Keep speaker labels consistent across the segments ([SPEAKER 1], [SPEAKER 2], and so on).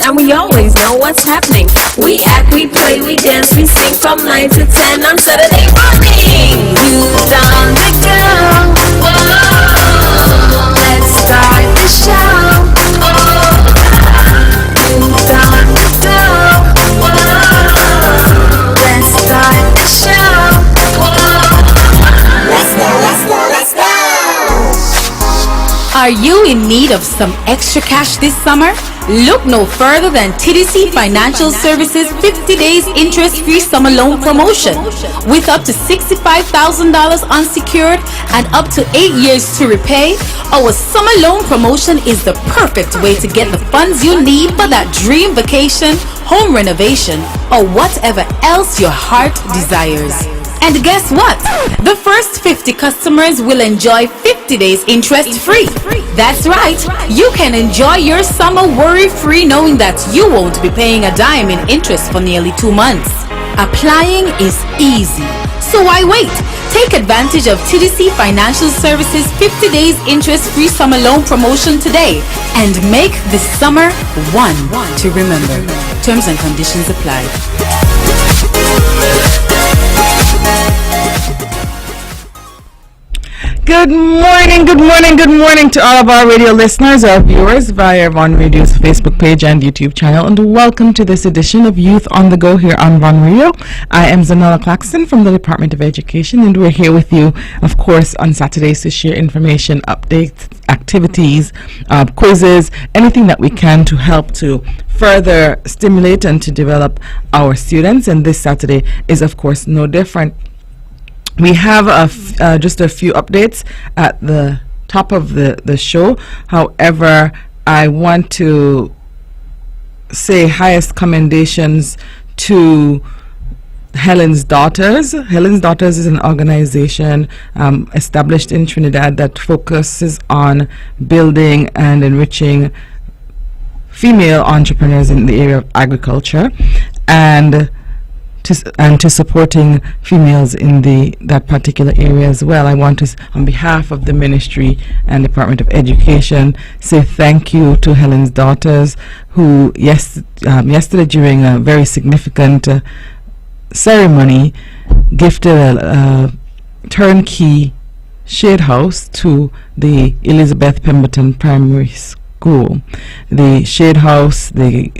[SPEAKER 1] and we always know what's happening. We act, we play, we dance, we sing from 9 to 10 on Saturday morning. Youth on the go. Whoa, let's start the show. Oh, youth on the go. Whoa, let's start the show. Whoa, let's go.
[SPEAKER 2] Are you in need of some extra cash this summer? Look no further than TDC Financial Services 50 days interest-free summer loan promotion. With up to $65,000 unsecured and up to 8 years to repay, our summer loan promotion is the perfect way to get the funds you need for that dream vacation, home renovation, or whatever else your heart desires. And guess what? The first 50 customers will enjoy 50 days interest-free. That's right. You can enjoy your summer worry-free knowing that you won't be paying a dime in interest for nearly 2 months. Applying is easy. So why wait? Take advantage of TDC Financial Services 50 days interest-free summer loan promotion today and make this summer one to remember. Terms and conditions apply.
[SPEAKER 3] Good morning to all of our radio listeners, our viewers via Von Radio's Facebook page and YouTube channel, and welcome to this edition of Youth on the Go here on Von Radio. I am Zahnela Claxton from the Department of Education, and we're here with you, of course, on Saturdays to share information, updates, activities, quizzes, anything that we can to help to further stimulate and to develop our students. And this Saturday is, of course, no different. We have just a few updates at the top of the show. However, I want to say highest commendations to Helen's Daughters. Helen's Daughters is an organization established in Trinidad that focuses on building and enriching female entrepreneurs in the area of agriculture and to supporting females in that particular area as well. I want to, on behalf of the Ministry and Department of Education, say thank you to Helen's Daughters, who yesterday during a very significant ceremony gifted a turnkey shade house to the Elizabeth Pemberton Primary School. The shade house, the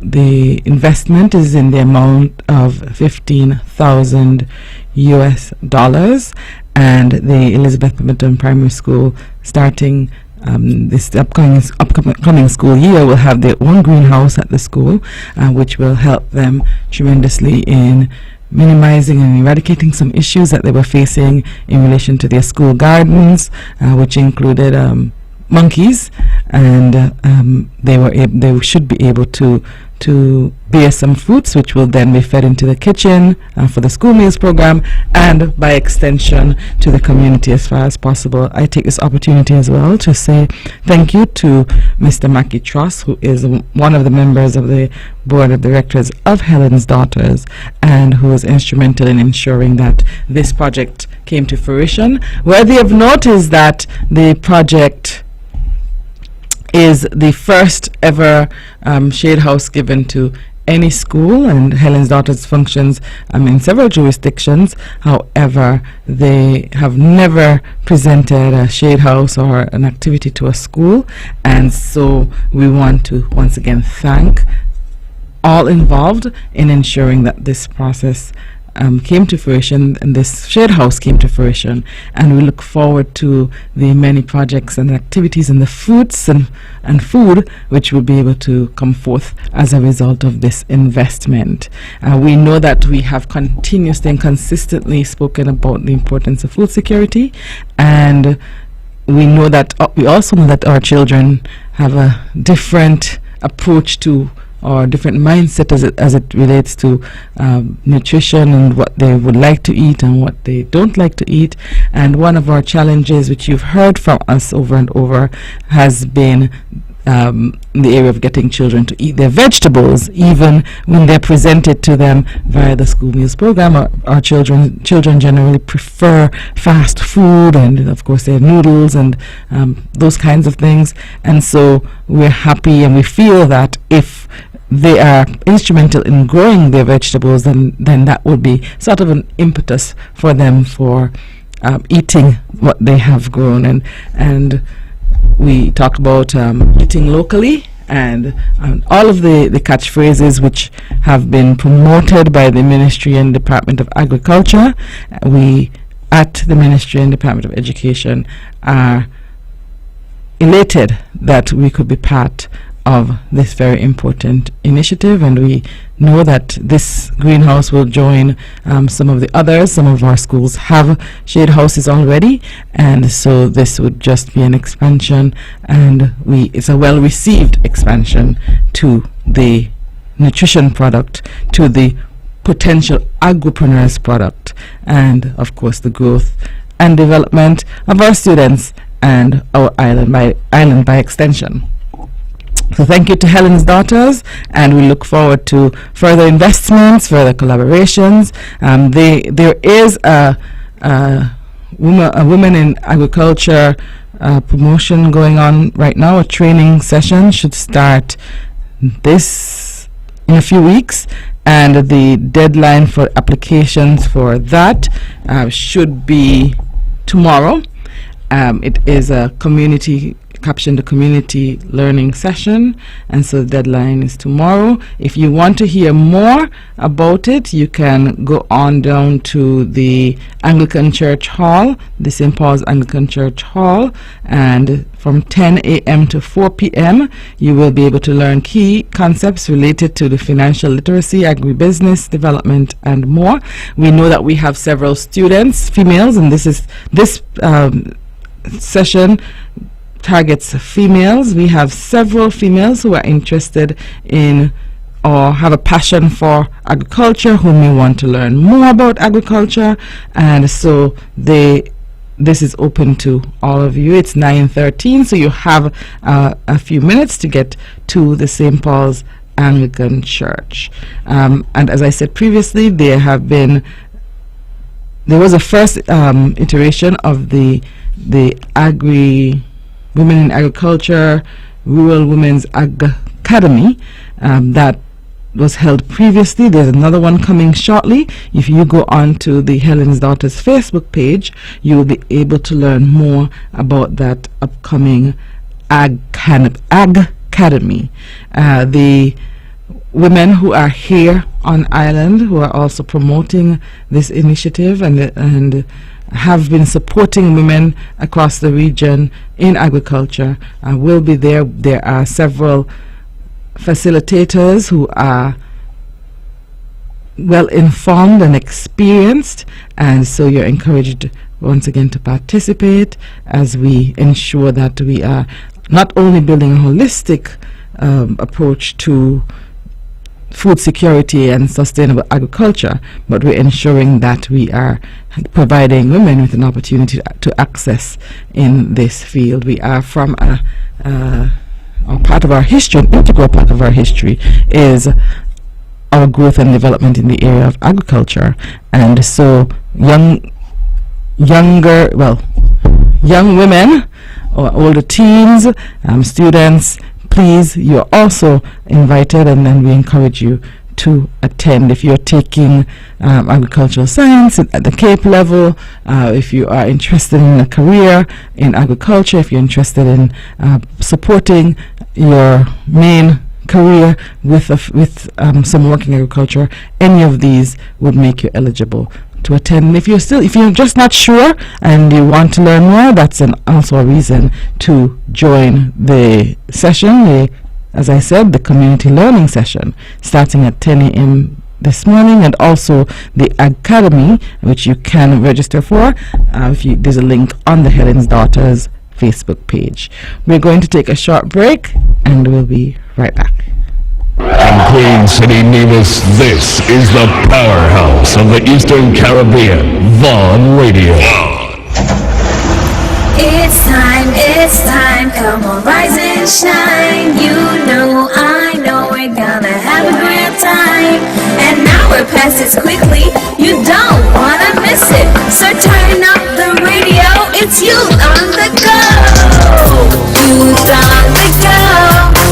[SPEAKER 3] investment is in the amount of $15,000 US, and the Elizabeth Pemberton Primary School, starting this upcoming school year, will have their own greenhouse at the school, which will help them tremendously in minimizing and eradicating some issues that they were facing in relation to their school gardens, which included monkeys, and they should be able to bear some fruits, which will then be fed into the kitchen for the school meals program, and by extension to the community as far as possible. I take this opportunity as well to say thank you to Mr. Mackie Truss, who is one of the members of the board of directors of Helen's Daughters, and who was instrumental in ensuring that this project came to fruition. Worthy of note is that the project is the first ever shade house given to any school, and Helen's Daughters functions in several jurisdictions. However, they have never presented a shade house or an activity to a school, and so we want to once again thank all involved in ensuring that this process came to fruition, and this shade house came to fruition, and we look forward to the many projects and activities and the fruits and food which will be able to come forth as a result of this investment. We know that we have continuously and consistently spoken about the importance of food security, and we also know that our children have a different approach to, or different mindset as it relates to nutrition and what they would like to eat and what they don't like to eat. And one of our challenges, which you've heard from us over and over, has been the area of getting children to eat their vegetables, even when they're presented to them via the school meals program. Our children generally prefer fast food, and of course their noodles and those kinds of things. And so we're happy, and we feel that if they are instrumental in growing their vegetables, then that would be sort of an impetus for them for eating what they have grown. And we talked about eating locally, and all of the catchphrases which have been promoted by the Ministry and Department of Agriculture. We at the Ministry and Department of Education are elated that we could be part of this very important initiative, and we know that this greenhouse will join some of the others. Some of our schools have shade houses already, and so this would just be an expansion, and it's a well-received expansion to the nutrition product, to the potential agripreneurs product, and of course the growth and development of our students and our island by extension. So thank you to Helen's Daughters, and we look forward to further investments, further collaborations. There is a women in agriculture promotion going on right now. A training session should start in a few weeks, and the deadline for applications for that should be tomorrow. It is a community learning session, and so the deadline is tomorrow. If you want to hear more about it, you can go on down to the Anglican Church Hall, the St. Paul's Anglican Church Hall, and from 10 a.m. to 4 p.m. you will be able to learn key concepts related to the financial literacy, agribusiness development, and more. We know that we have several students, females, and this session targets females. We have several females who are interested in or have a passion for agriculture, who may want to learn more about agriculture, and so this is open to all of you. It's 9:13, so you have a few minutes to get to the St. Paul's Anglican Church. And as I said previously, there was a first iteration of the Women in Agriculture Rural Women's Academy that was held previously. There's another one coming shortly. If you go on to the Helen's Daughters Facebook page, you will be able to learn more about that upcoming academy. The women who are here on island, who are also promoting this initiative and have been supporting women across the region in agriculture, will be there. There are several facilitators who are well informed and experienced, and so you're encouraged once again to participate as we ensure that we are not only building a holistic approach to food security and sustainable agriculture, but we're ensuring that we are providing women with an opportunity to access in this field. We are from a part of our history, an integral part of our history is our growth and development in the area of agriculture, and so young women or older teens, students, please, you're also invited, and then we encourage you to attend. If you're taking agricultural science at the Cape level, if you are interested in a career in agriculture, if you're interested in supporting your main career with some work in agriculture, any of these would make you eligible to attend. If you're just not sure and you want to learn more, that's also a reason to join the session. As I said, the community learning session starting at 10 a.m. this morning, and also the academy, which you can register for. There's a link on the Helen's Daughters Facebook page. We're going to take a short break, and we'll be right back.
[SPEAKER 4] In Queen City, Nevis, this is the powerhouse of the Eastern Caribbean, Vaughn Radio.
[SPEAKER 1] It's time, come on, rise and shine. You know, I know, we're gonna have a great time. And now we're past it quickly, you don't wanna miss it. So turn up the radio, it's Youth on the Go. Youth on the Go,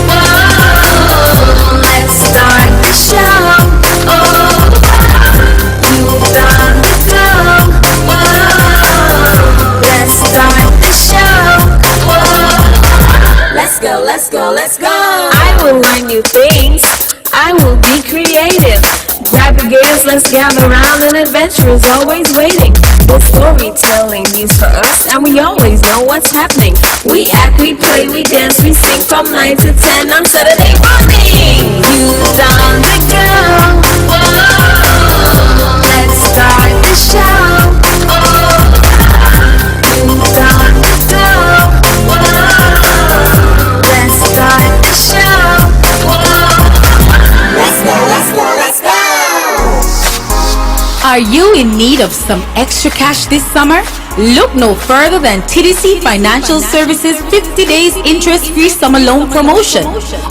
[SPEAKER 1] whoa, let's creative. Grab your gears, let's gather round, an adventure is always waiting. The storytelling news for us, and we always know what's happening. We act, we play, we dance, we sing from 9 to 10 on Saturday morning. Youth on the go. Whoa, let's start the show. Oh, youth on the go. Whoa, let's start the show. Whoa, let's go, let's go, let's go.
[SPEAKER 2] Are you in need of some extra cash this summer? Look no further than TDC Financial Services 50 days interest-free summer loan promotion.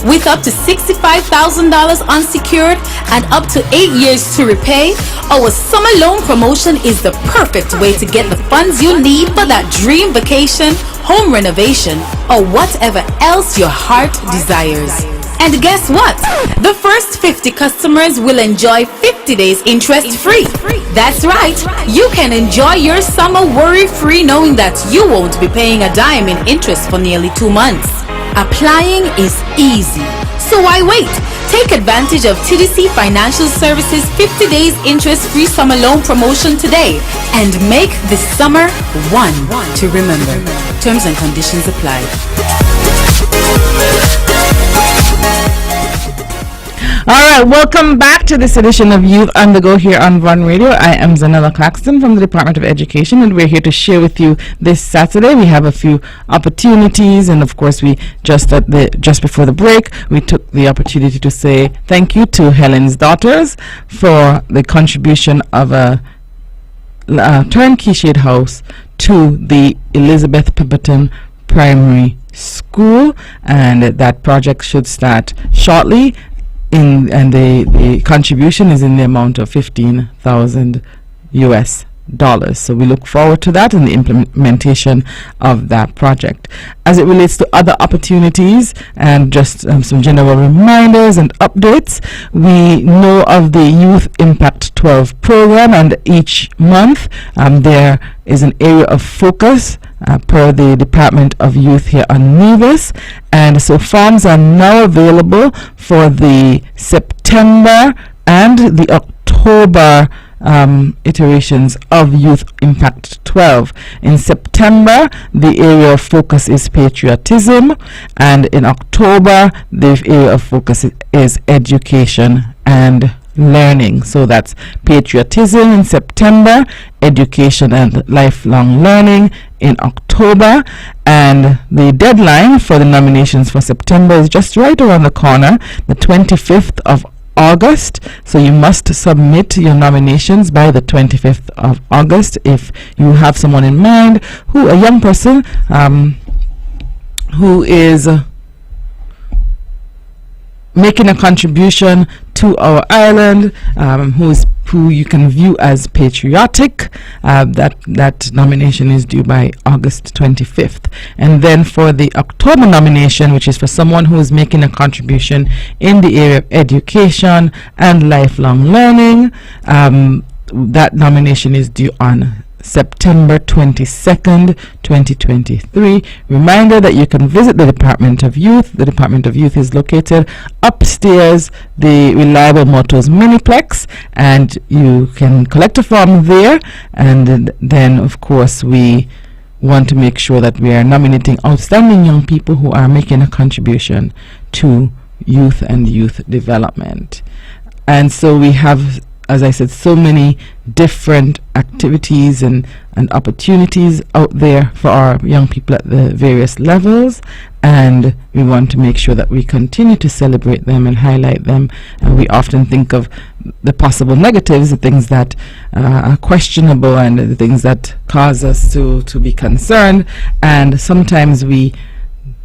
[SPEAKER 2] With up to $65,000 unsecured and up to 8 years to repay, our summer loan promotion is the perfect way to get the funds you need for that dream vacation, home renovation, or whatever else your heart desires. And guess what? The first 50 customers will enjoy 50 days interest-free. That's right. You can enjoy your summer worry-free knowing that you won't be paying a dime in interest for nearly 2 months. Applying is easy. So why wait? Take advantage of TDC Financial Services 50 days interest-free summer loan promotion today and make this summer one to remember. Terms and conditions apply.
[SPEAKER 3] All right, welcome back to this edition of Youth on the Go here on Von Radio. I am Zahnela Claxton from the Department of Education, and we're here to share with you this Saturday. We have a few opportunities, and of course, we just before the break, we took the opportunity to say thank you to Helen's Daughters for the contribution of a turnkey shade house to the Elizabeth Pemberton Primary School, and that project should start shortly. And the contribution is in the amount of $15,000 US. So we look forward to that and the implementation of that project. As it relates to other opportunities and just some general reminders and updates, we know of the Youth Impact 12 program, and each month there is an area of focus per the Department of Youth here on Nevis, and so forms are now available for the September and the October iterations of Youth Impact 12. In September, the area of focus is patriotism, and in October, the area of focus is education and learning. So that's patriotism in September, education and lifelong learning in October, and the deadline for the nominations for September is just right around the corner, the 25th of August. So you must submit your nominations by the 25th of August if you have someone in mind, a young person who is making a contribution to our island, who you can view as patriotic. That nomination is due by August 25th. And then for the October nomination, which is for someone who is making a contribution in the area of education and lifelong learning, that nomination is due on September 22nd, 2023. Reminder that you can visit the Department of Youth. The Department of Youth is located upstairs the Reliable Motors Miniplex, and you can collect a form there. And then, of course, we want to make sure that we are nominating outstanding young people who are making a contribution to youth and youth development. And so we have, as I said, so many different activities and opportunities out there for our young people at the various levels, and we want to make sure that we continue to celebrate them and highlight them. And we often think of the possible negatives, the things that are questionable and the things that cause us to be concerned, and sometimes we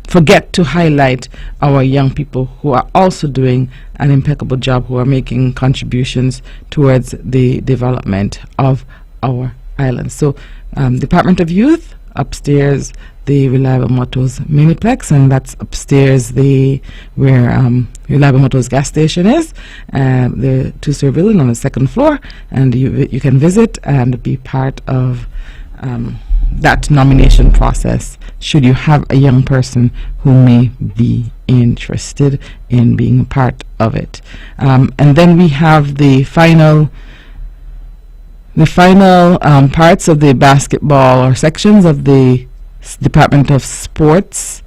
[SPEAKER 3] forget to highlight our young people who are also doing an impeccable job, who are making contributions towards the development of our island. So Department of Youth, upstairs the Reliable Motors Miniplex, and that's upstairs where Reliable Motors gas station is, the two-story building on the second floor, and you can visit and be part of that nomination process, should you have a young person who may be interested in being part of it. And then we have the final parts of the basketball, or sections of the Department of Sports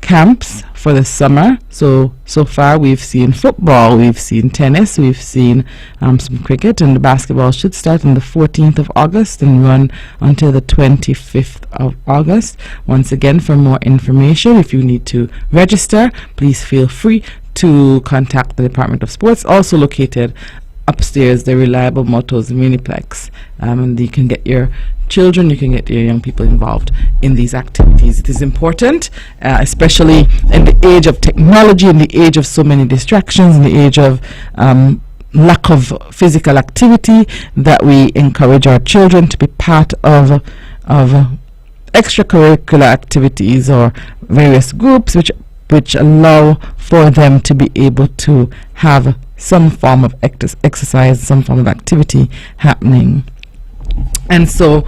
[SPEAKER 3] camps for the summer. So far we've seen football, we've seen tennis, we've seen some cricket, and the basketball should start on the 14th of August and run until the 25th of August. Once again, for more information, if you need to register, please feel free to contact the Department of Sports, also located upstairs, the Reliable Motors Miniplex, and you can get your children, you can get your young people involved in these activities. It is important, especially in the age of technology, in the age of so many distractions, in the age of lack of physical activity, that we encourage our children to be part of extracurricular activities or various groups which allow for them to be able to have some form of exercise, some form of activity happening. And so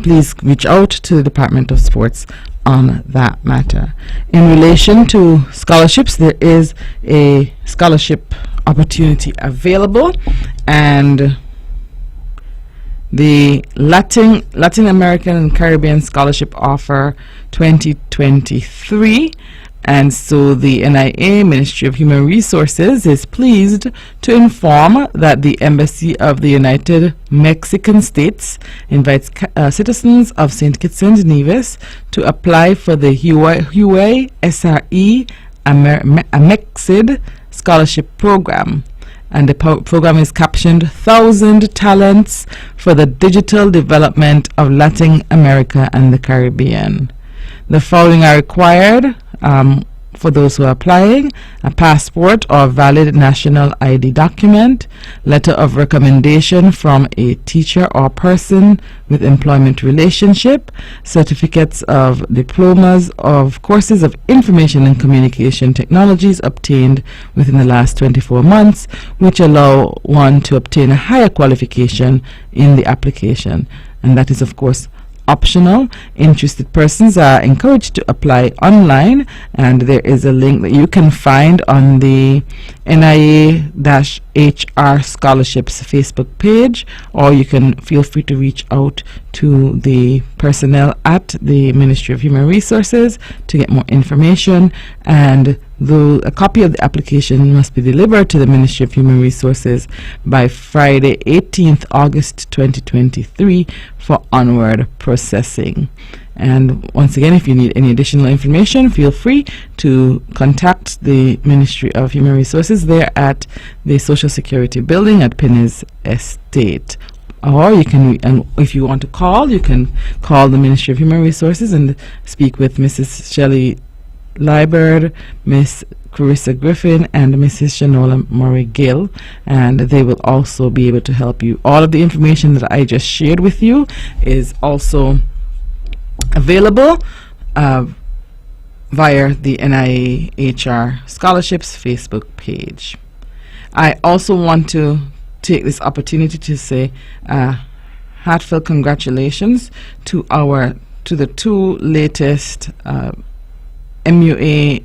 [SPEAKER 3] please reach out to the Department of Sports on that matter. In relation to scholarships, there is a scholarship opportunity available, and the Latin American and Caribbean Scholarship Offer 2023. And so the NIA, Ministry of Human Resources, is pleased to inform that the Embassy of the United Mexican States invites citizens of St. Kitts and Nevis to apply for the Huey SRE Amexid Scholarship Program. And the program is captioned 1,000 Talents for the Digital Development of Latin America and the Caribbean. The following are required for those who are applying: a passport or valid national ID document, letter of recommendation from a teacher or person with employment relationship, certificates of diplomas of courses of information and communication technologies obtained within the last 24 months, which allow one to obtain a higher qualification in the application. And that is, of course, optional. Interested persons are encouraged to apply online, and there is a link that you can find on the NIA-HR Scholarships Facebook page, or you can feel free to reach out to the personnel at the Ministry of Human Resources to get more information. And a copy of the application must be delivered to the Ministry of Human Resources by Friday, 18th August 2023 for onward processing. And once again, if you need any additional information, feel free to contact the Ministry of Human Resources there at the Social Security Building at Penny's Estate. Or you can, and if you want to call, you can call the Ministry of Human Resources and speak with Mrs. Shelley Liebert, Miss Carissa Griffin, and Mrs. Shanola Murray Gill, and they will also be able to help you. All of the information that I just shared with you is also available via the NIA-HR Scholarships Facebook page. I also want to take this opportunity to say heartfelt congratulations to the two latest NIA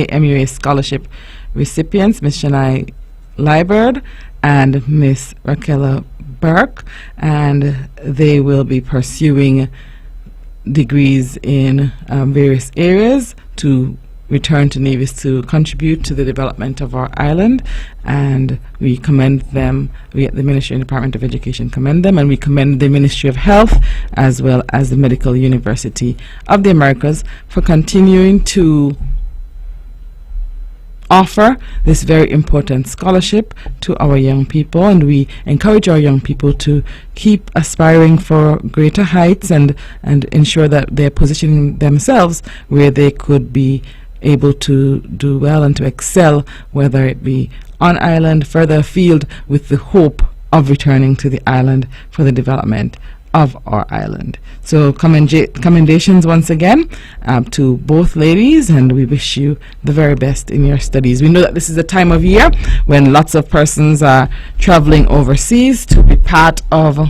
[SPEAKER 3] MUA scholarship recipients, Miss Shania Liebert and Miss Raquel Burke, and they will be pursuing degrees in various areas to return to Nevis to contribute to the development of our island, and we commend them. We at the Ministry and Department of Education commend them, and we commend the Ministry of Health as well as the Medical University of the Americas for continuing to offer this very important scholarship to our young people, and we encourage our young people to keep aspiring for greater heights and ensure that they're positioning themselves where they could be able to do well and to excel, whether it be on island, further afield, with the hope of returning to the island for the development of our island. So commendations once again to both ladies, and we wish you the very best in your studies. We know that this is a time of year when lots of persons are traveling overseas to be part of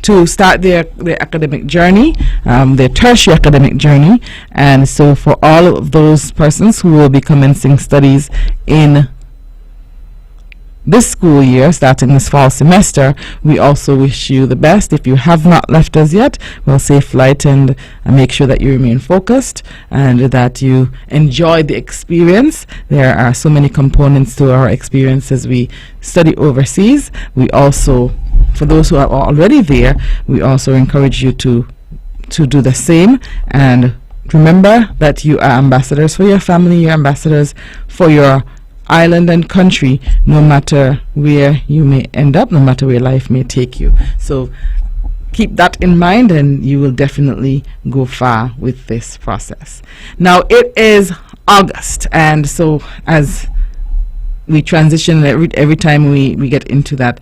[SPEAKER 3] to start their academic journey, their tertiary academic journey. And so for all of those persons who will be commencing studies in this school year, starting this fall semester, we also wish you the best. If you have not left us yet, well, safe flight, and make sure that you remain focused and that you enjoy the experience. There are so many components to our experience as we study overseas. We also, for those who are already there, we also encourage you to do the same. And remember that you are ambassadors for your family, you're ambassadors for your island and country, no matter where you may end up, no matter where life may take you. So keep that in mind, and you will definitely go far with this process. Now it is August, and so as we transition, every time we get into that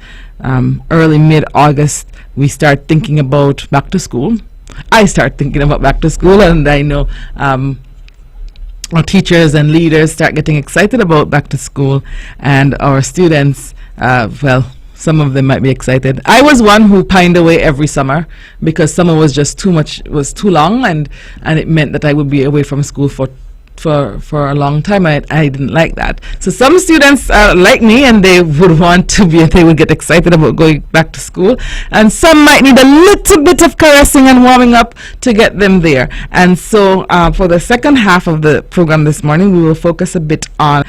[SPEAKER 3] early mid-August, we start thinking about back to school. I start thinking about back to school, and I know our teachers and leaders start getting excited about back to school, and our students, well, some of them might be excited. I was one who pined away every summer because summer was just too much, was too long, and it meant that I would be away from school for a long time. I didn't like that. So some students are like me, and they would want to be, they would get excited about going back to school, and some might need a little bit of caressing and warming up to get them there. And so for the second half of the program this morning, we will focus a bit on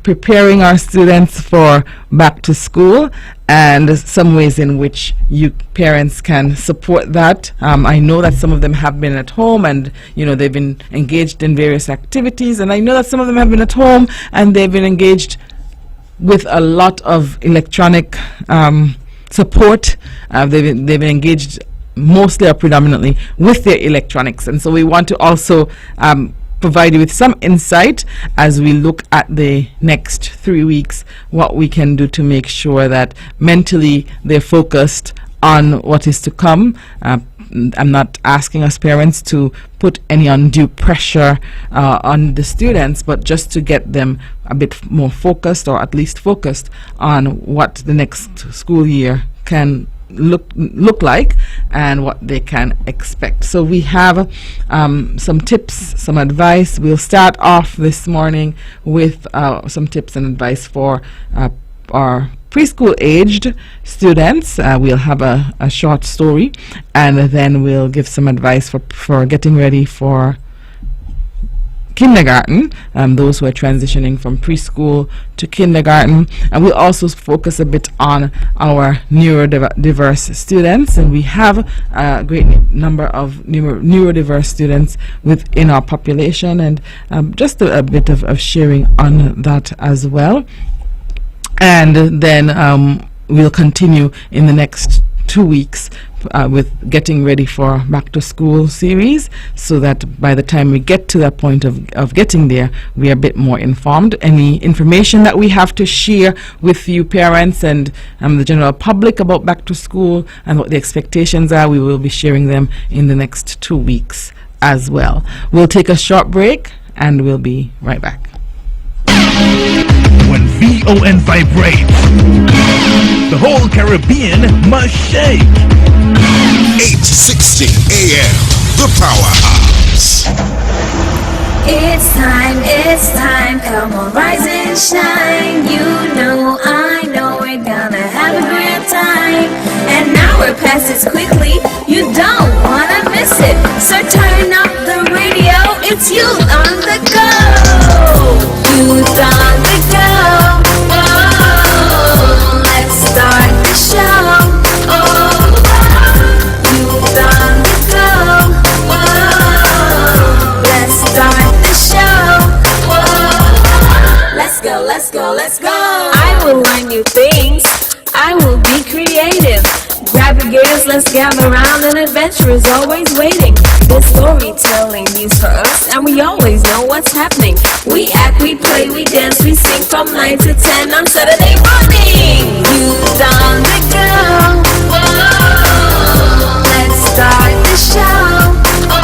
[SPEAKER 3] preparing our students for back to school and some ways in which you parents can support that. I know that some of them have been at home, and they've been engaged in various activities, and I know that some of them have been at home and they've been engaged with a lot of electronic support. They've been engaged mostly or predominantly with their electronics, and so we want to also provide you with some insight as we look at the next 3 weeks, what we can do to make sure that mentally they're focused on what is to come. I'm not asking us parents to put any undue pressure on the students, but just to get them a bit more focused, or at least focused on what the next school year can look like and what they can expect. So we have some tips, some advice. We'll start off this morning with some tips and advice for our preschool aged students. We'll have a short story, and then we'll give some advice for getting ready for kindergarten, those who are transitioning from preschool to kindergarten. And we'll also focus a bit on our neurodiverse students, and we have a great number of neurodiverse students within our population, and just a bit of sharing on that as well. And then we'll continue in the next 2 weeks with getting ready for back to school series, so that by the time we get to that point of getting there, we are a bit more informed. Any information that we have to share with you parents and the general public about back to school and what the expectations are, we will be sharing them in the next 2 weeks as well. We'll take a short break, and we'll be right back.
[SPEAKER 5] When VON vibrates, the whole Caribbean must shake.
[SPEAKER 6] 860 AM, the powerhouse.
[SPEAKER 1] It's time, come on, rise and shine. I know we're gonna have a great time. And now we're past it quickly, you don't wanna miss it. So turn up the radio, it's Youth on the Go. Youth on the Go. Oh, let's start the show. Oh, Youth on the Go. Oh, let's start the show. Oh, let's go. I will learn new things. I will be creative. Grab your gears, let's gather around. An adventure is always waiting. There's storytelling news for us, and we always know what's happening. We act, we play, we dance, we sing from 9 to 10 on Saturday morning. Youth on the Go. Whoa, let's start the show. Oh,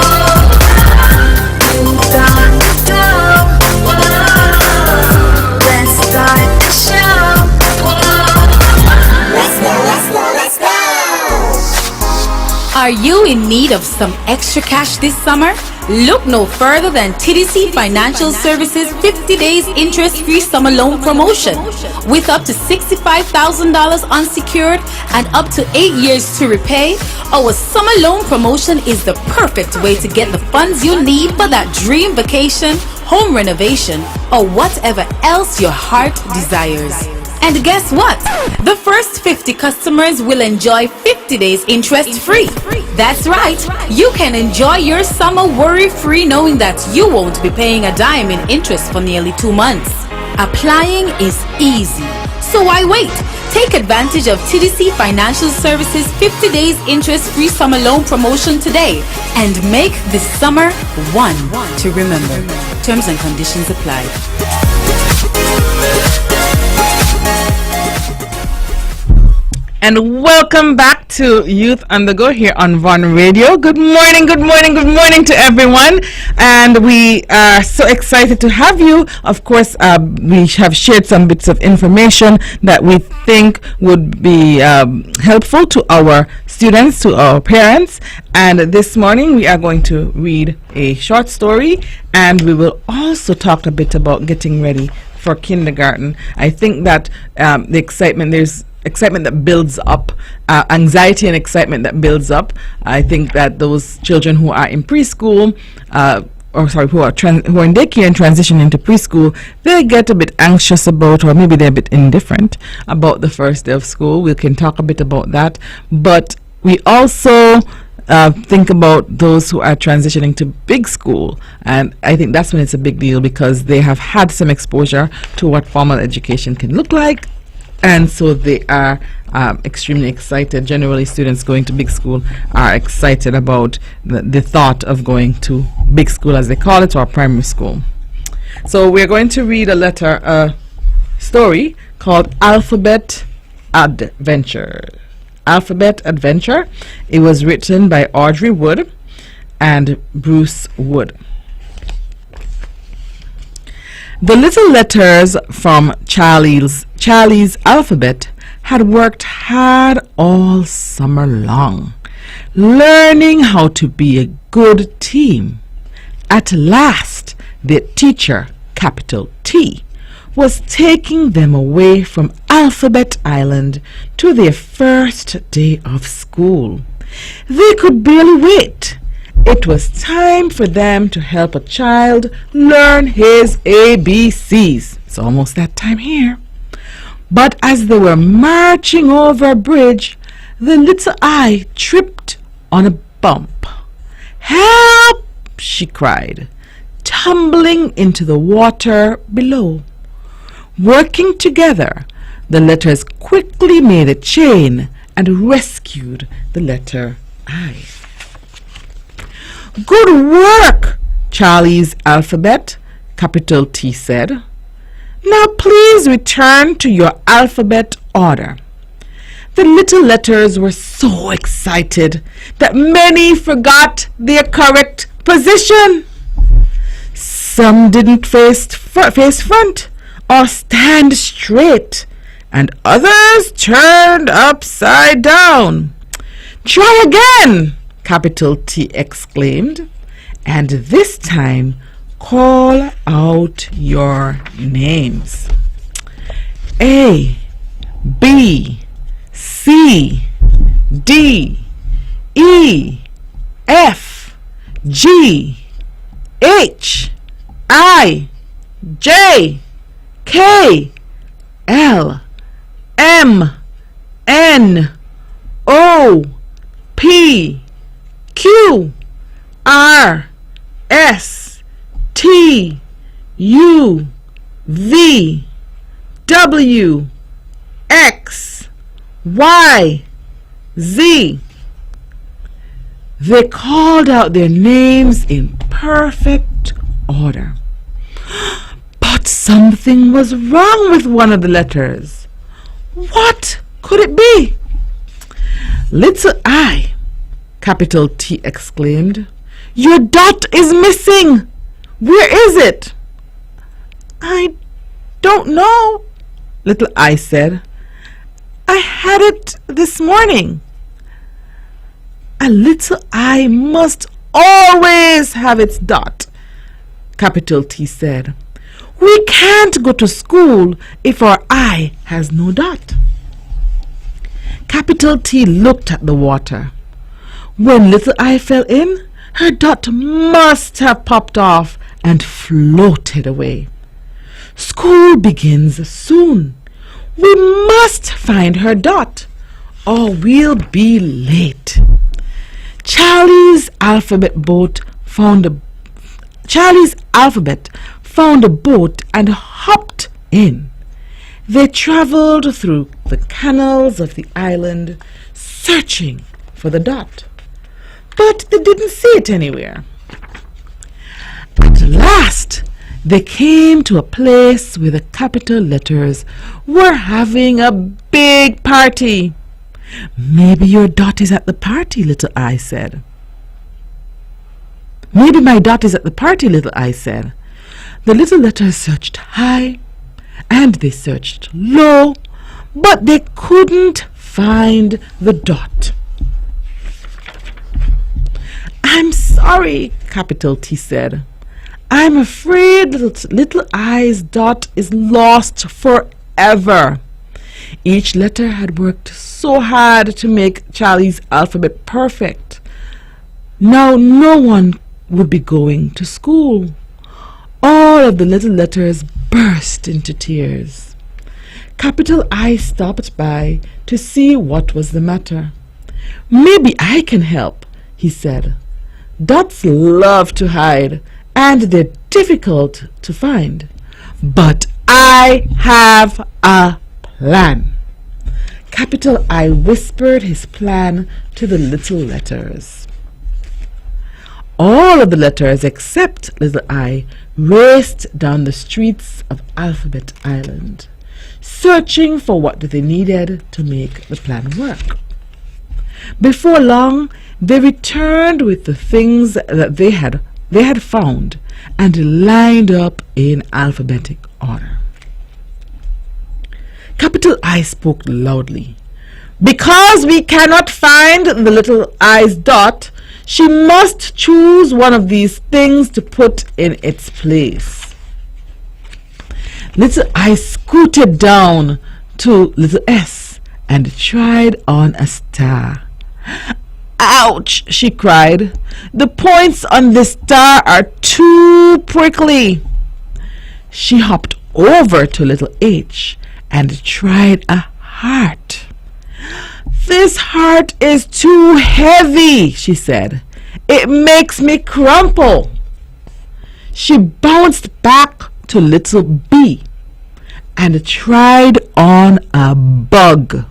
[SPEAKER 1] Youth on the Go. Whoa, let's start the show. Whoa, let's go.
[SPEAKER 2] Are you in need of some extra cash this summer? Look no further than TDC Financial Services 50 days interest-free summer loan promotion. With up to $65,000 unsecured and up to 8 years to repay, our summer loan promotion is the perfect way to get the funds you need for that dream vacation, home renovation, or whatever else your heart desires. And guess what? The first 50 customers will enjoy 50 days interest-free. That's right. You can enjoy your summer worry-free knowing that you won't be paying a dime in interest for nearly 2 months. Applying is easy. So why wait? Take advantage of TDC Financial Services 50 days interest-free summer loan promotion today and make this summer one to remember. Terms and conditions apply.
[SPEAKER 3] And welcome back to Youth on the Go here on Von Radio. Good morning, good morning, good morning to everyone. And we are so excited to have you. Of course, we have shared some bits of information that we think would be helpful to our students, to our parents. And this morning we are going to read a short story, and we will also talk a bit about getting ready for kindergarten. I think that the excitement, there's excitement that builds up, anxiety and excitement that builds up. I think that those children who are in preschool, who are in daycare and transition into preschool, they get a bit anxious about, or maybe they're a bit indifferent about the first day of school. We can talk a bit about that, but we also think about those who are transitioning to big school, and I think that's when it's a big deal because they have had some exposure to what formal education can look like. And so they are extremely excited. Generally, students going to big school are excited about the thought of going to big school, as they call it, or primary school. So we're going to read a story called Alphabet Adventure. Alphabet Adventure. It was written by Audrey Wood and Bruce Wood. The little letters from Charlie's alphabet had worked hard all summer long, learning how to be a good team. At last, their teacher, capital T, was taking them away from Alphabet Island to their first day of school. They could barely wait. It was time for them to help a child learn his ABCs. It's almost that time here. But as they were marching over a bridge, the little eye tripped on a bump. "Help!" she cried, tumbling into the water below. Working together, the letters quickly made a chain and rescued the letter I. "Good work, Charlie's alphabet," capital T said. "Now please return to your alphabet order." The little letters were so excited that many forgot their correct position. Some didn't face front or stand straight, and others turned upside down. "Try again," capital T exclaimed, "and this time call out your names. A, B, C, D, E, F, G, H, I, J, K, L, M, N, O, P, Q, R, S, T, U, V, W, X, Y, Z. They called out their names in perfect order. But something was wrong with one of the letters. What could it be? "Little I," capital T exclaimed, "your dot is missing. Where is it?" "I don't know," little I said. "I had it this morning." A little eye must always have its dot, capital T said. We can't go to school if our eye has no dot. Capital T looked at the water. When little eye fell in, her dot must have popped off and floated away. School begins soon. We must find her dot, or we'll be late. Charlie's alphabet found a boat and hopped in. They traveled through the canals of the island, searching for the dot, but they didn't see it anywhere. At last, they came to a place where the capital letters were having a big party. Maybe your dot is at the party, Little Eye said. Maybe my dot is at the party, Little Eye said. The little letters searched high and they searched low, but they couldn't find the dot. I'm sorry, capital T said. I'm afraid little I's dot is lost forever. Each letter had worked so hard to make Charlie's alphabet perfect. Now no one would be going to school. All of the little letters burst into tears. Capital I stopped by to see what was the matter. Maybe I can help, he said. Dots love to hide, and they're difficult to find. But I have a plan. Capital I whispered his plan to the little letters. All of the letters except little I raced down the streets of Alphabet Island, searching for what they needed to make the plan work. Before long, they returned with the things that they had found and lined up in alphabetic order. Capital I spoke loudly. Because we cannot find the little I's dot, she must choose one of these things to put in its place. Little I scooted down to little S and tried on a star. Ouch, she cried. The points on this star are too prickly. She hopped over to little H and tried a heart. This heart is too heavy, she said. It makes me crumple. She bounced back to little B and tried on a bug.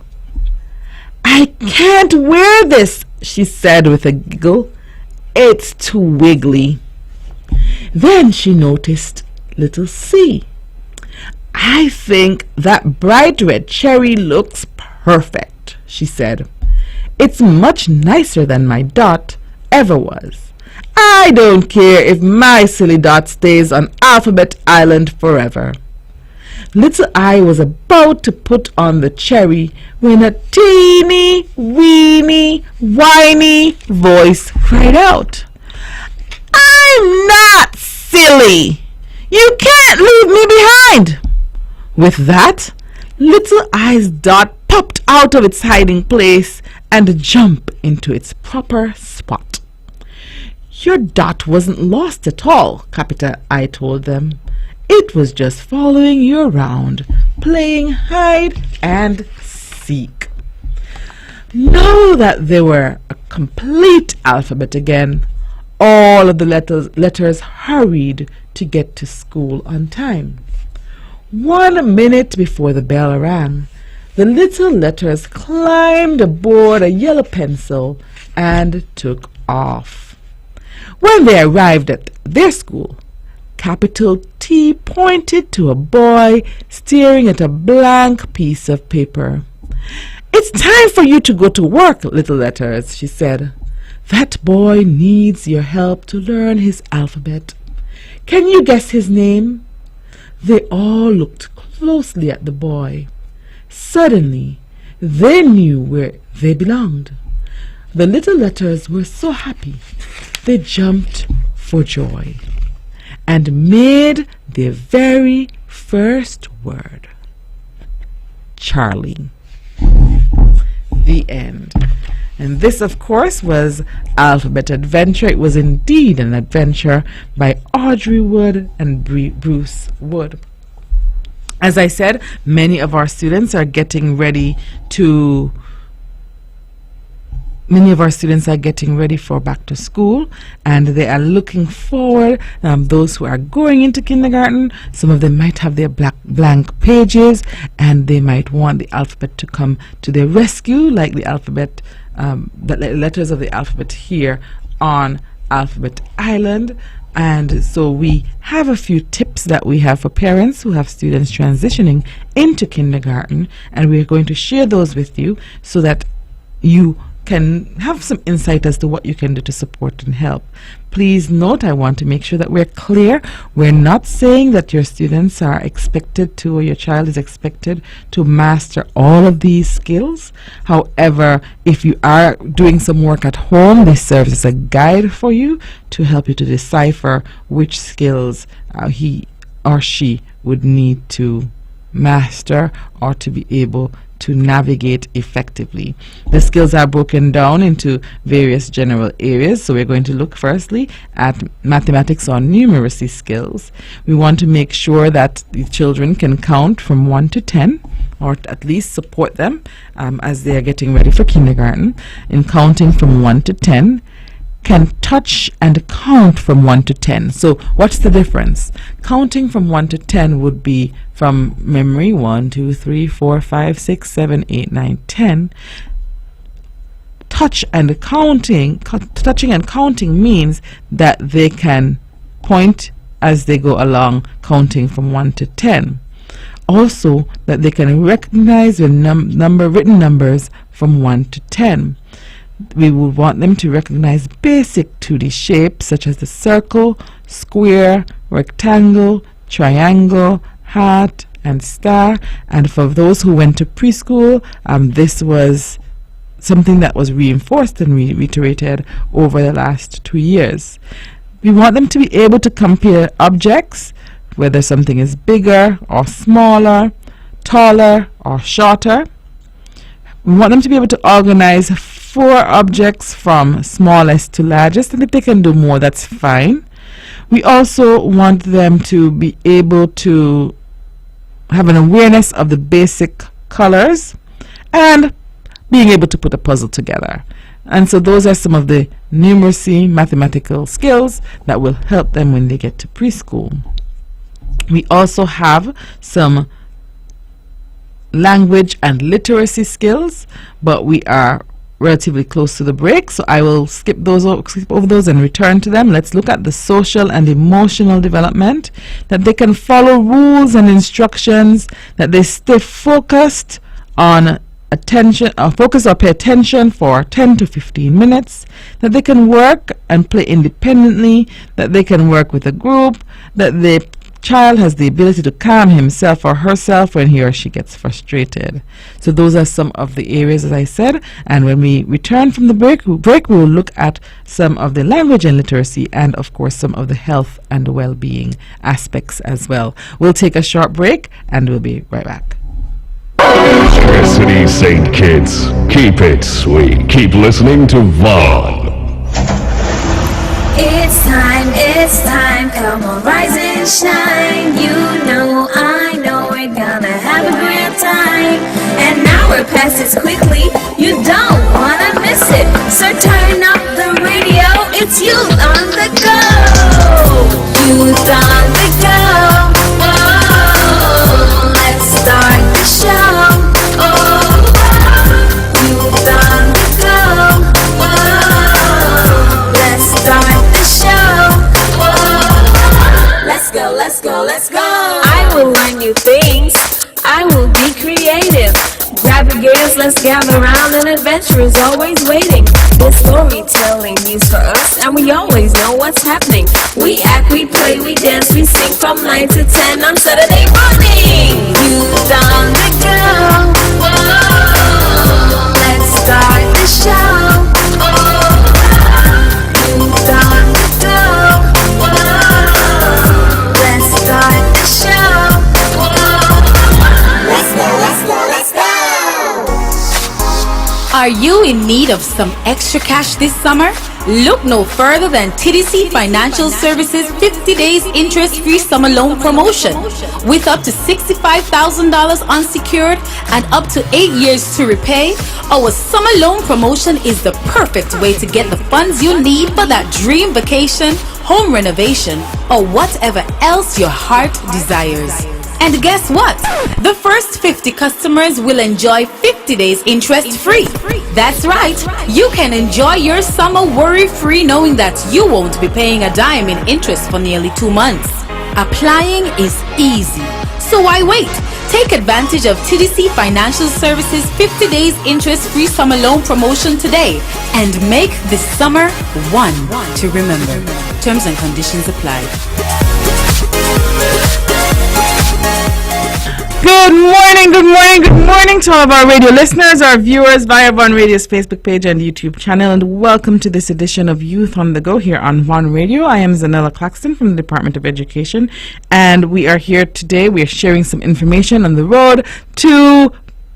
[SPEAKER 3] I can't wear this, she said with a giggle. It's too wiggly. Then she noticed little C. I think that bright red cherry looks perfect, she said. It's much nicer than my dot ever was. I don't care if my silly dot stays on Alphabet Island forever. Little I was about to put on the cherry when a teeny, weeny, whiny voice cried out, I'm not silly! You can't leave me behind! With that, little I's dot popped out of its hiding place and jumped into its proper spot. Your dot wasn't lost at all, capital I told them. It was just following you around, playing hide and seek. Now that they were a complete alphabet again, all of the letters hurried to get to school on time. 1 minute before the bell rang, the little letters climbed aboard a yellow pencil and took off. When they arrived at their school, capital T pointed to a boy staring at a blank piece of paper. It's time for you to go to work, little letters, she said. That boy needs your help to learn his alphabet. Can you guess his name? They all looked closely at the boy. Suddenly, they knew where they belonged. The little letters were so happy, they jumped for joy and made their very first word. Charlie. The end. And this, of course, was Alphabet Adventure. It was indeed an adventure by Audrey Wood and Bruce Wood. As I said, many of our students are getting ready for back to school, and they are looking forward. Those who are going into kindergarten, some of them might have their blank pages, and they might want the alphabet to come to their rescue, like the alphabet, the letters of the alphabet here on Alphabet Island. And so we have a few tips that we have for parents who have students transitioning into kindergarten, and we're going to share those with you so that you can have some insight as to what you can do to support and help. Please note, I want to make sure that we're clear. We're not saying that your students are expected to, or your child is expected to master all of these skills. However, if you are doing some work at home, this serves as a guide for you to help you to decipher which skills he or she would need to master or to be able to navigate effectively. The skills are broken down into various general areas. So we're going to look firstly at mathematics or numeracy skills. We want to make sure that the children can count from 1 to 10, or at least support them as they are getting ready for kindergarten in counting from 1 to 10. Can touch and count from 1 to 10. So what's the difference? Counting from 1 to 10 would be from memory 1, 2, 3, 4, 5, 6, 7, 8, 9, 10. Touching and counting means that they can point as they go along, counting from 1 to 10. Also, that they can recognize the written numbers from 1 to 10. We would want them to recognize basic 2D shapes such as the circle, square, rectangle, triangle, heart, and star. And for those who went to preschool, this was something that was reinforced and reiterated over the last 2 years. We want them to be able to compare objects, whether something is bigger or smaller, taller or shorter. We want them to be able to organize 4 objects from smallest to largest, and if they can do more, that's fine. We also want them to be able to have an awareness of the basic colors and being able to put a puzzle together. And so those are some of the numeracy mathematical skills that will help them when they get to preschool. We also have some language and literacy skills, but we are relatively close to the break, so I will skip over those and return to them. Let's look at the social and emotional development, that they can follow rules and instructions, that they stay focused on attention, focus or pay attention for 10 to 15 minutes, that they can work and play independently, that they can work with a group, that the child has the ability to calm himself or herself when he or she gets frustrated. So those are some of the areas, as I said, and when we return from the break we will look at some of the language and literacy, and of course some of the health and well-being aspects as well. We'll take a short break and we'll be right back.
[SPEAKER 4] City St. Kitts, keep it sweet. Keep listening to Vaughn.
[SPEAKER 1] It's time, come on, rise and shine. You know, I know, we're gonna have a great time. An hour passes quickly, you don't wanna miss it. So turn up the radio, it's Youth on the Go. Youth on the Go. Oh, let's start the show. Oh, Youth on the Go. Oh, let's start the show. Let's go. I will learn new things. I will be creative. Grab your gears, let's gather around. An adventure is always waiting. There's storytelling news for us, and we always know what's happening. We act, we play, we dance, we sing from 9 to 10 on Saturday morning. Youth on the Go. Whoa, let's start the show. Oh,
[SPEAKER 2] Are you in need of some extra cash this summer? Look no further than TDC Financial Services 50 days interest-free summer loan promotion. With up to $65,000 unsecured and up to 8 years to repay, our summer loan promotion is the perfect way to get the funds you need for that dream vacation, home renovation, or whatever else your heart desires. And guess what? The first 50 customers will enjoy 50 days interest free. That's right. You can enjoy your summer worry-free knowing that you won't be paying a dime in interest for nearly 2 months. Applying is easy. So why wait? Take advantage of TDC Financial Services 50 days interest-free summer loan promotion today and make this summer one to remember. Terms and conditions apply.
[SPEAKER 3] Good morning to all of our radio listeners, our viewers via Von Radio's Facebook page and YouTube channel, and welcome to this edition of Youth on the Go here on Von Radio. I am Zahnela Claxton from the Department of Education, and we are here today. We are sharing some information on the road to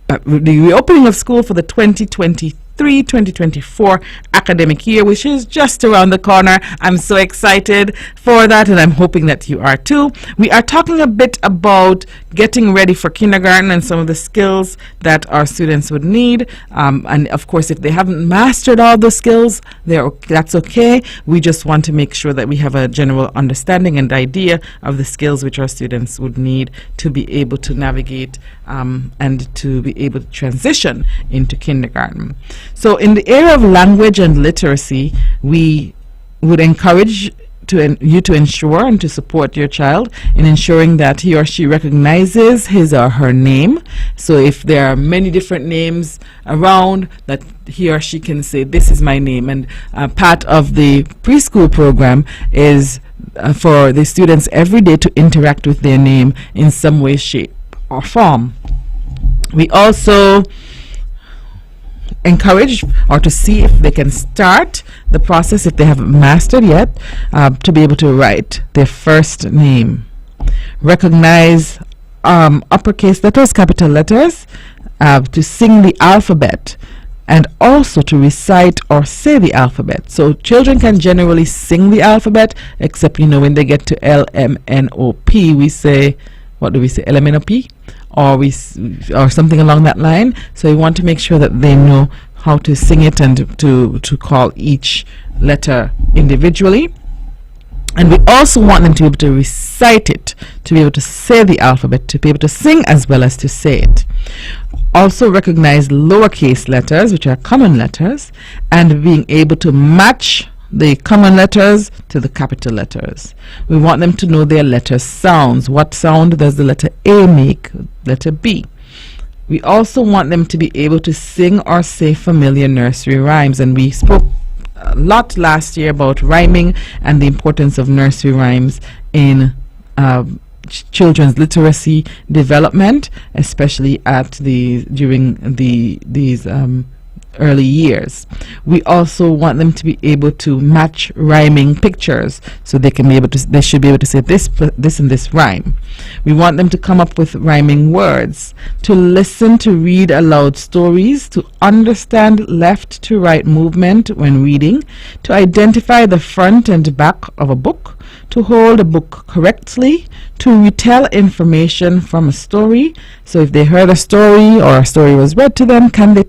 [SPEAKER 3] the reopening of school for the 2023-2024 academic year, which is just around the corner. I'm so excited for that, and I'm hoping that you are too. We are talking a bit about getting ready for kindergarten and some of the skills that our students would need. And of course, if they haven't mastered all the skills, that's okay. We just want to make sure that we have a general understanding and idea of the skills which our students would need to be able to navigate and to be able to transition into kindergarten. So in the area of language and literacy, we would encourage you to ensure and to support your child in ensuring that he or she recognizes his or her name. So if there are many different names around, that he or she can say, this is my name. And part of the preschool program is for the students every day to interact with their name in some way, shape, or form. We also encourage or to see if they can start the process, if they haven't mastered yet, to be able to write their first name, recognize uppercase letters, capital letters, to sing the alphabet, and also to recite or say the alphabet. So children can generally sing the alphabet, except when they get to LMNOP, we say, what do we say, LMNOP? Or something along that line. So we want to make sure that they know how to sing it and to call each letter individually. And we also want them to be able to recite it, to be able to say the alphabet, to be able to sing as well as to say it. Also recognize lowercase letters, which are common letters, and being able to match the common letters to the capital letters. We want them to know their letter sounds. What sound does the letter A make? Letter B. We also want them to be able to sing or say familiar nursery rhymes, and we spoke a lot last year about rhyming and the importance of nursery rhymes in children's literacy development, especially during these early years. We also want them to be able to match rhyming pictures, so they should be able to say this and this rhyme. We want them to come up with rhyming words, to listen to read aloud stories, to understand left to right movement when reading, to identify the front and back of a book, to hold a book correctly, to retell information from a story. So if they heard a story or a story was read to them, can they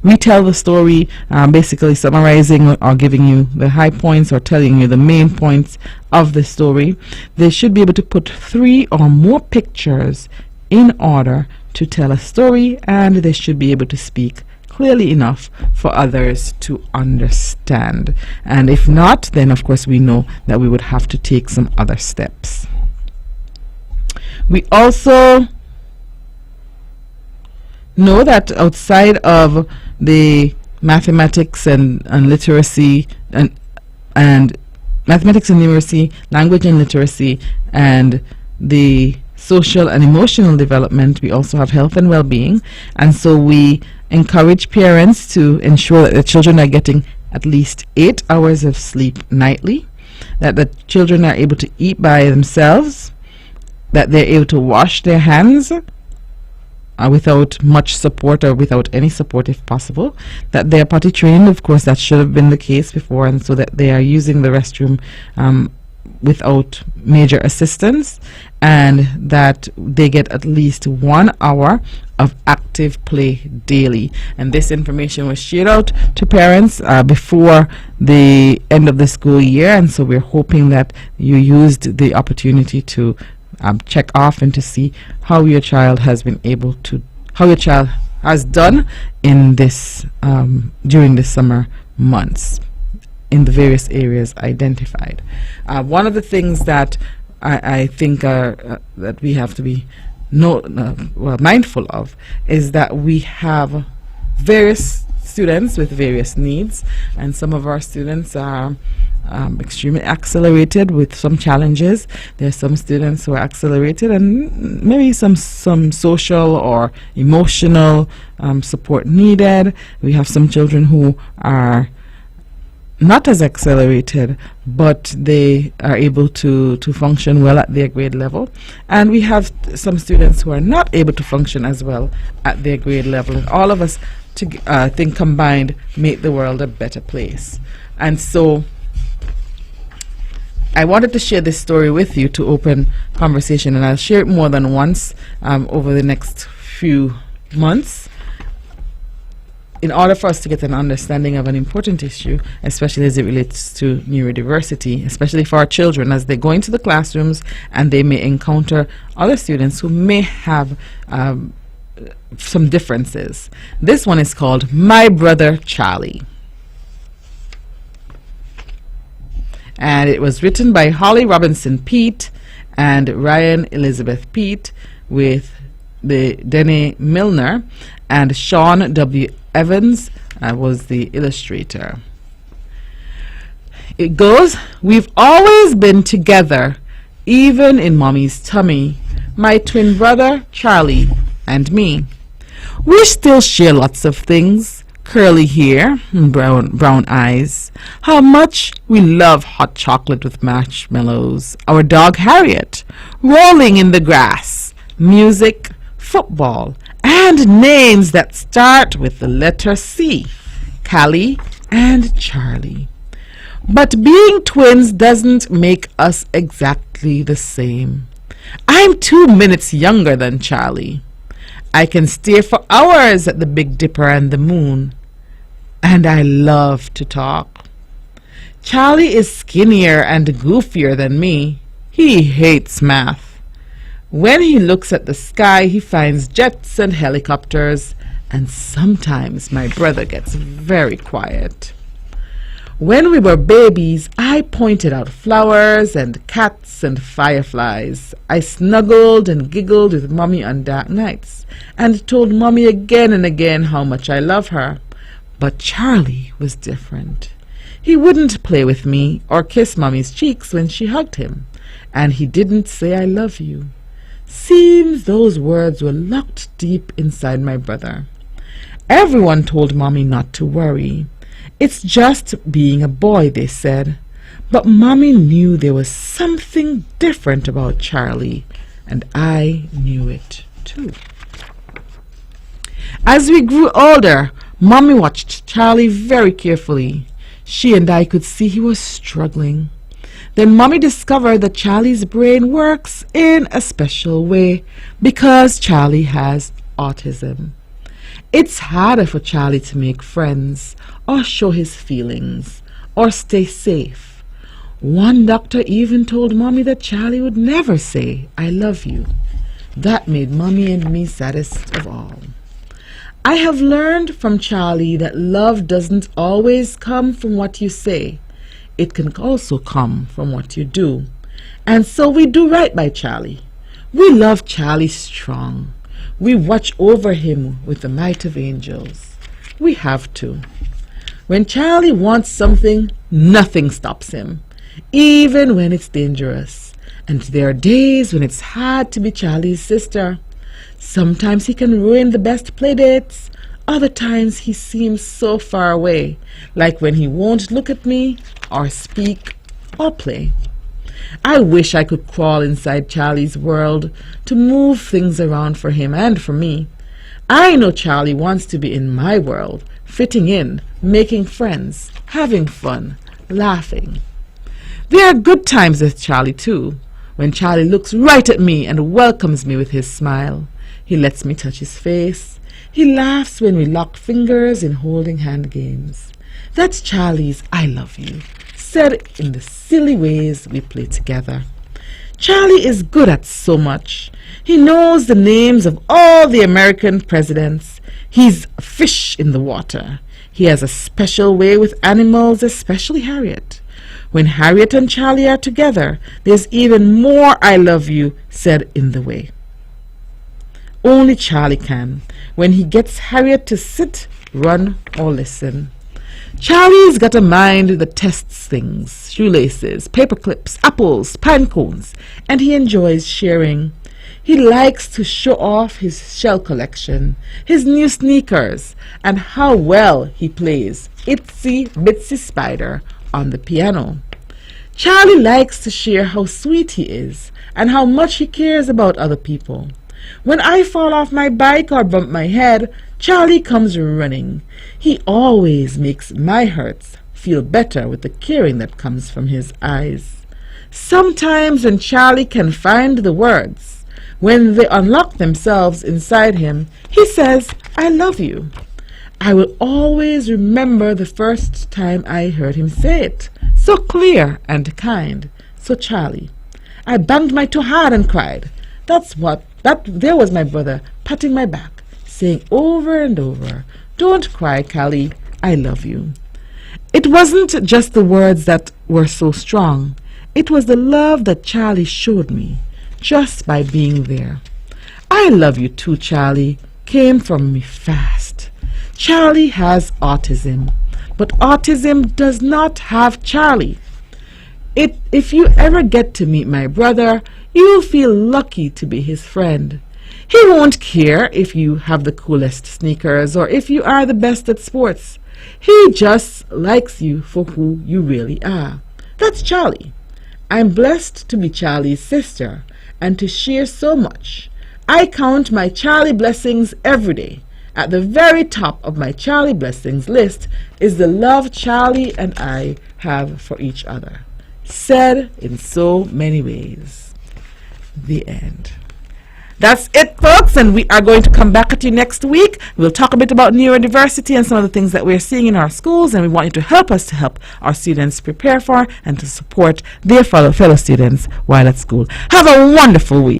[SPEAKER 3] retell the story, basically summarizing or giving you the high points or telling you the main points of the story. They should be able to put 3 or more pictures in order to tell a story, and they should be able to speak clearly enough for others to understand. And if not, then of course we know that we would have to take some other steps. We also know that outside of the mathematics and literacy and mathematics and numeracy, language and literacy, and the social and emotional development, we also have health and well-being. And so we encourage parents to ensure that the children are getting at least 8 hours of sleep nightly, that the children are able to eat by themselves, that they're able to wash their hands without much support or without any support if possible, that they are potty trained. Of course, that should have been the case before, and so that they are using the restroom without major assistance, and that they get at least 1 hour of active play daily. And this information was shared out to parents before the end of the school year, and so we're hoping that you used the opportunity to check off and to see how your child has been able to, how your child has done in this during the summer months in the various areas identified. One of the things that I think that we have to be mindful of is that we have various students with various needs, and some of our students are extremely accelerated with some challenges. There's some students who are accelerated and maybe some social or emotional support needed. We have some children who are not as accelerated, but they are able to function well at their grade level. And we have some students who are not able to function as well at their grade level. And all of us, I think, combined, make the world a better place. And so I wanted to share this story with you to open conversation, and I'll share it more than once over the next few months, in order for us to get an understanding of an important issue, especially as it relates to neurodiversity, especially for our children as they go into the classrooms and they may encounter other students who may have some differences. This one is called My Brother Charlie. And it was written by Holly Robinson Peete and Ryan Elizabeth Peete, with the Dene Milner, and Sean W. Evans was the illustrator. It goes, we've always been together, even in Mommy's tummy, my twin brother Charlie and me. We still share lots of things, curly hair and brown eyes. How much we love hot chocolate with marshmallows, our dog Harriet, rolling in the grass, music, football, and names that start with the letter C, Callie and Charlie. But being twins doesn't make us exactly the same. I'm 2 minutes younger than Charlie. I can stare for hours at the Big Dipper and the moon. And I love to talk. Charlie is skinnier and goofier than me. He hates math. When he looks at the sky, he finds jets and helicopters, and sometimes my brother gets very quiet. When we were babies, I pointed out flowers and cats and fireflies. I snuggled and giggled with Mommy on dark nights and told Mommy again and again how much I love her. But Charlie was different. He wouldn't play with me or kiss Mommy's cheeks when she hugged him, and he didn't say I love you. Seems those words were locked deep inside my brother. Everyone told Mommy not to worry. It's just being a boy, they said. But Mommy knew there was something different about Charlie, and I knew it too. As we grew older, Mommy watched Charlie very carefully. She and I could see he was struggling. Then Mommy discovered that Charlie's brain works in a special way because Charlie has autism. It's harder for Charlie to make friends or show his feelings or stay safe. One doctor even told Mommy that Charlie would never say, I love you. That made Mommy and me saddest of all. I have learned from Charlie that love doesn't always come from what you say. It can also come from what you do. And so we do right by Charlie. We love Charlie strong. We watch over him with the might of angels. We have to. When Charlie wants something, nothing stops him, even when it's dangerous. And there are days when it's hard to be Charlie's sister. Sometimes he can ruin the best playdates. Other times he seems so far away, like when he won't look at me or speak or play. I wish I could crawl inside Charlie's world to move things around for him and for me. I know Charlie wants to be in my world, fitting in, making friends, having fun, laughing. There are good times with Charlie too, when Charlie looks right at me and welcomes me with his smile. He lets me touch his face. He laughs when we lock fingers in holding hand games. That's Charlie's I love you, said in the silly ways we play together. Charlie is good at so much. He knows the names of all the American presidents. He's a fish in the water. He has a special way with animals, especially Harriet. When Harriet and Charlie are together, there's even more I love you said in the way. Only Charlie can, when he gets Harriet to sit, run, or listen. Charlie's got a mind that tests things, shoelaces, paper clips, apples, pine cones, and he enjoys sharing. He likes to show off his shell collection, his new sneakers, and how well he plays Itsy Bitsy Spider on the piano. Charlie likes to share how sweet he is and how much he cares about other people. When I fall off my bike or bump my head, Charlie comes running. He always makes my hurts feel better with the caring that comes from his eyes. Sometimes when Charlie can find the words, when they unlock themselves inside him, he says, I love you. I will always remember the first time I heard him say it, so clear and kind. So Charlie, I banged my toe hard and cried. There was my brother patting my back, saying over and over, don't cry, Callie, I love you. It wasn't just the words that were so strong. It was the love that Charlie showed me, just by being there. I love you too, Charlie, came from me fast. Charlie has autism, but autism does not have Charlie. If you ever get to meet my brother, you'll feel lucky to be his friend. He won't care if you have the coolest sneakers or if you are the best at sports. He just likes you for who you really are. That's Charlie. I'm blessed to be Charlie's sister and to share so much. I count my Charlie blessings every day. At the very top of my Charlie blessings list is the love Charlie and I have for each other. Said in so many ways. The end. That's it, folks, and we are going to come back at you next week. We'll talk a bit about neurodiversity and some of the things that we're seeing in our schools, and we want you to help us to help our students prepare for and to support their fellow students while at school. Have a wonderful week.